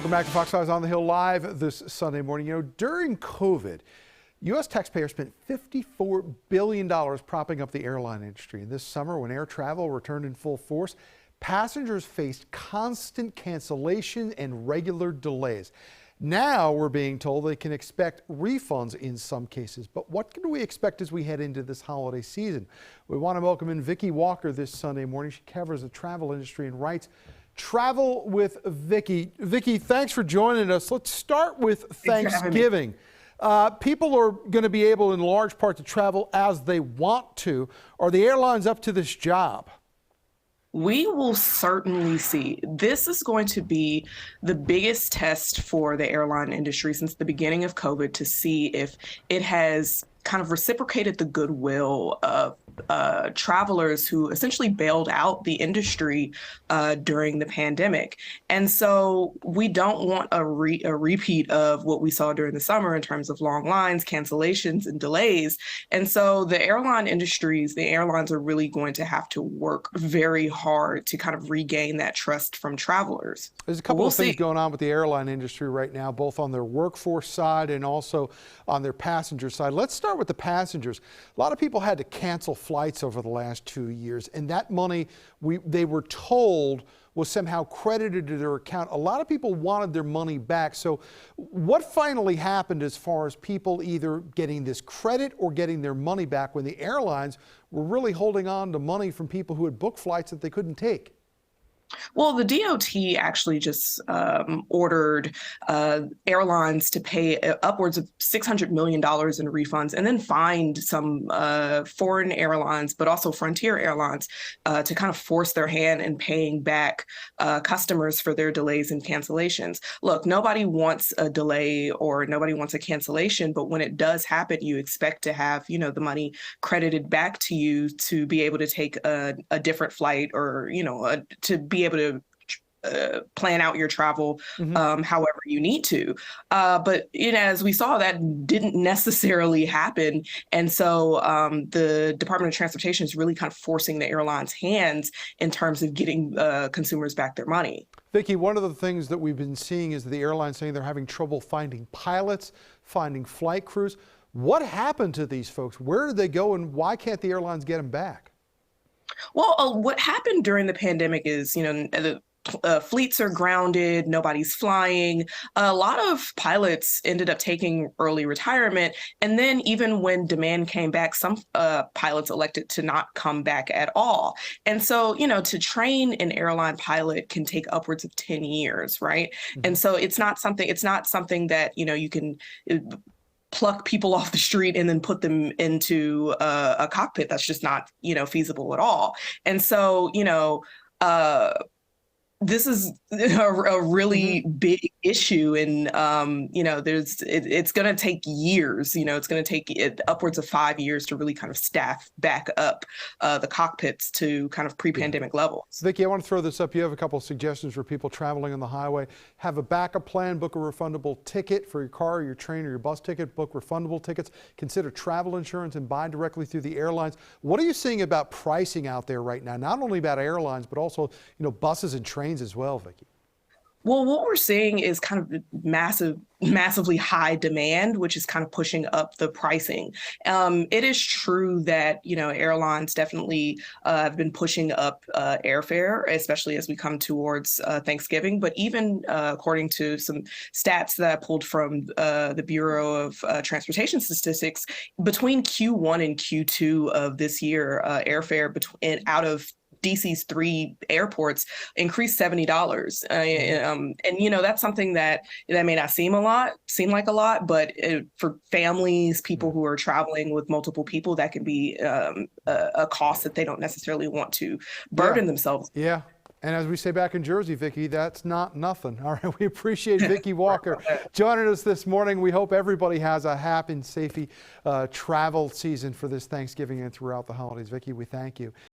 Welcome back to Fox 5 on the Hill Live this Sunday morning. You know, during COVID, U.S. taxpayers spent $54 billion propping up the airline industry. And this summer, when air travel returned in full force, passengers faced constant cancellation and regular delays. Now we're being told they can expect refunds in some cases. But what can we expect as we head into this holiday season? We want to welcome in Vikkie Walker this Sunday morning. She covers the travel industry and writes Travel with Vikkie. Vikkie, thanks for joining us. Let's start with Thanksgiving. People are going to be able in large part to travel as they want to. Are the airlines up to this job? We will certainly see. This is going to be the biggest test for the airline industry since the beginning of COVID to see if it has kind of reciprocated the goodwill of travelers who essentially bailed out the industry during the pandemic. And so we don't want a repeat of what we saw during the summer in terms of long lines, cancellations, and delays. And so the airlines are really going to have to work very hard to kind of regain that trust from travelers. There's a couple of things going on with the airline industry right now, both on their workforce side and also on their passenger side. Let's start with the passengers. A lot of people had to cancel flights over the last 2 years, and that money they were told was somehow credited to their account. A lot of people wanted their money back. So what finally happened as far as people either getting this credit or getting their money back when the airlines were really holding on to money from people who had booked flights that they couldn't take? Well, the DOT actually just ordered airlines to pay upwards of $600 million in refunds and then fined some foreign airlines, but also Frontier Airlines, to kind of force their hand in paying back customers for their delays and cancellations. Look, nobody wants a delay or nobody wants a cancellation, but when it does happen, you expect to have, the money credited back to you to be able to take a different flight or, to be able to plan out your travel however you need to. But as we saw, that didn't necessarily happen. And so the Department of Transportation is really kind of forcing the airlines' hands in terms of getting consumers back their money. Vikkie, one of the things that we've been seeing is the airlines saying they're having trouble finding pilots, finding flight crews. What happened to these folks? Where did they go and why can't the airlines get them back? Well, what happened during the pandemic is, fleets are grounded, nobody's flying. A lot of pilots ended up taking early retirement. And then even when demand came back, some pilots elected to not come back at all. And so, to train an airline pilot can take upwards of 10 years, right? And so it's not something that, you can pluck people off the street and then put them into a cockpit. That's just not, feasible at all. And so, this is a really big issue, and it's going to take years. It's going to take upwards of 5 years to really kind of staff back up the cockpits to kind of pre-pandemic levels. Vikkie, I want to throw this up. You have a couple of suggestions for people traveling on the highway. Have a backup plan. Book a refundable ticket for your car, your train, or your bus ticket. Book refundable tickets. Consider travel insurance and buy directly through the airlines. What are you seeing about pricing out there right now? Not only about airlines, but also buses and trains as well, Vikkie. Well, what we're seeing is kind of massively high demand, which is kind of pushing up the pricing. It is true that, airlines definitely have been pushing up airfare, especially as we come towards Thanksgiving. But even according to some stats that I pulled from the Bureau of Transportation Statistics, between Q1 and Q2 of this year, airfare out of DC's 3 airports increased $70. And that's something that may not seem like a lot, but for families, people who are traveling with multiple people, that can be a cost that they don't necessarily want to burden themselves. Yeah. And as we say back in Jersey, Vikkie, that's not nothing. All right, we appreciate Vikkie Walker joining us this morning. We hope everybody has a happy and safe travel season for this Thanksgiving and throughout the holidays. Vikkie, we thank you.